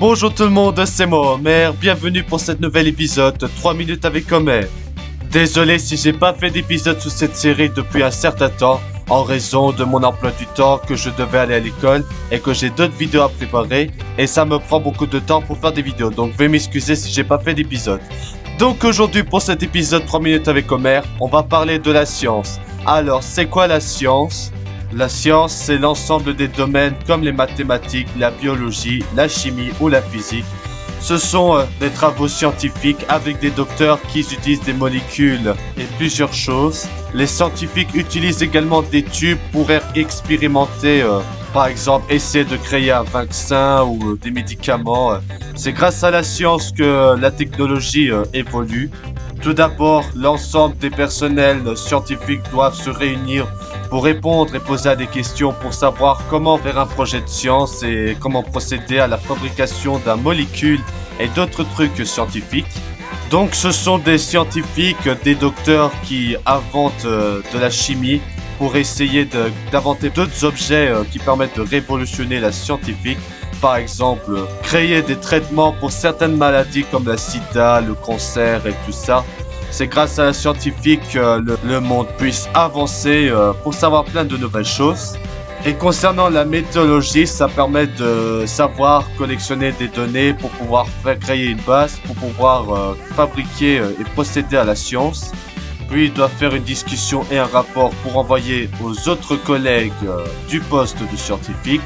Bonjour tout le monde, c'est moi Homer, bienvenue pour cet nouvel épisode 3 minutes avec Homer. Désolé si j'ai pas fait d'épisode sur cette série depuis un certain temps, en raison de mon emploi du temps que je devais aller à l'école et que j'ai d'autres vidéos à préparer et ça me prend beaucoup de temps pour faire des vidéos, donc veuillez m'excuser si j'ai pas fait d'épisode. Donc aujourd'hui pour cet épisode 3 minutes avec Homer, on va parler de la science. Alors c'est quoi la science ? La science, c'est l'ensemble des domaines comme les mathématiques, la biologie, la chimie ou la physique. Ce sont des travaux scientifiques avec des docteurs qui utilisent des molécules et plusieurs choses. Les scientifiques utilisent également des tubes pour expérimenter, par exemple, essayer de créer un vaccin ou des médicaments. C'est grâce à la science que la technologie évolue. Tout d'abord, l'ensemble des personnels scientifiques doivent se réunir pour répondre et poser à des questions pour savoir comment faire un projet de science et comment procéder à la fabrication d'un molécule et d'autres trucs scientifiques. Donc ce sont des scientifiques, des docteurs qui inventent de la chimie pour essayer d'inventer d'autres objets qui permettent de révolutionner la scientifique. Par exemple, créer des traitements pour certaines maladies comme la sida, le cancer et tout ça. C'est grâce à la scientifique que le monde puisse avancer pour savoir plein de nouvelles choses. Et concernant la méthodologie, ça permet de savoir collectionner des données pour pouvoir créer une base, pour pouvoir fabriquer et procéder à la science. Puis ils doivent faire une discussion et un rapport pour envoyer aux autres collègues du poste de scientifique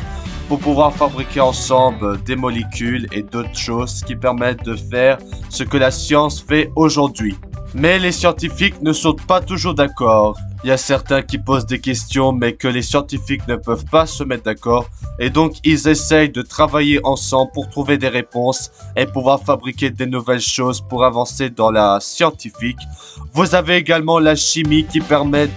pour pouvoir fabriquer ensemble des molécules et d'autres choses qui permettent de faire ce que la science fait aujourd'hui. Mais les scientifiques ne sont pas toujours d'accord. Il y a certains qui posent des questions mais que les scientifiques ne peuvent pas se mettre d'accord. Et donc ils essayent de travailler ensemble pour trouver des réponses et pouvoir fabriquer des nouvelles choses pour avancer dans la scientifique. Vous avez également la chimie qui permet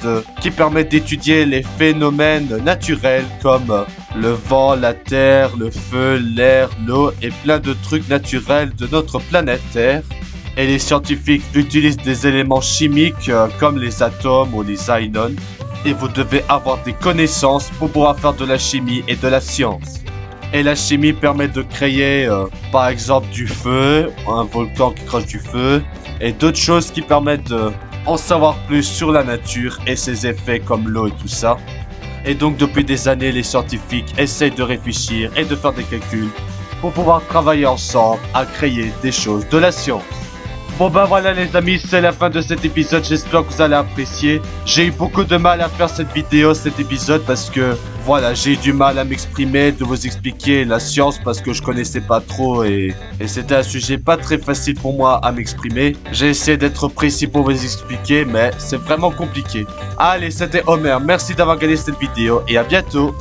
d'étudier les phénomènes naturels comme le vent, la terre, le feu, l'air, l'eau et plein de trucs naturels de notre planète Terre. Et les scientifiques utilisent des éléments chimiques comme les atomes ou les ions. Et vous devez avoir des connaissances pour pouvoir faire de la chimie et de la science. Et la chimie permet de créer par exemple du feu, un volcan qui crache du feu. Et d'autres choses qui permettent d'en savoir plus sur la nature et ses effets comme l'eau et tout ça. Et donc depuis des années, les scientifiques essayent de réfléchir et de faire des calculs pour pouvoir travailler ensemble à créer des choses de la science. Bon ben voilà les amis, c'est la fin de cet épisode, j'espère que vous allez apprécier. J'ai eu beaucoup de mal à faire cet épisode parce que voilà, j'ai eu du mal à m'exprimer, de vous expliquer la science parce que je connaissais pas trop et c'était un sujet pas très facile pour moi à m'exprimer. J'ai essayé d'être précis pour vous expliquer mais c'est vraiment compliqué. Allez, c'était Homer, merci d'avoir regardé cette vidéo et à bientôt.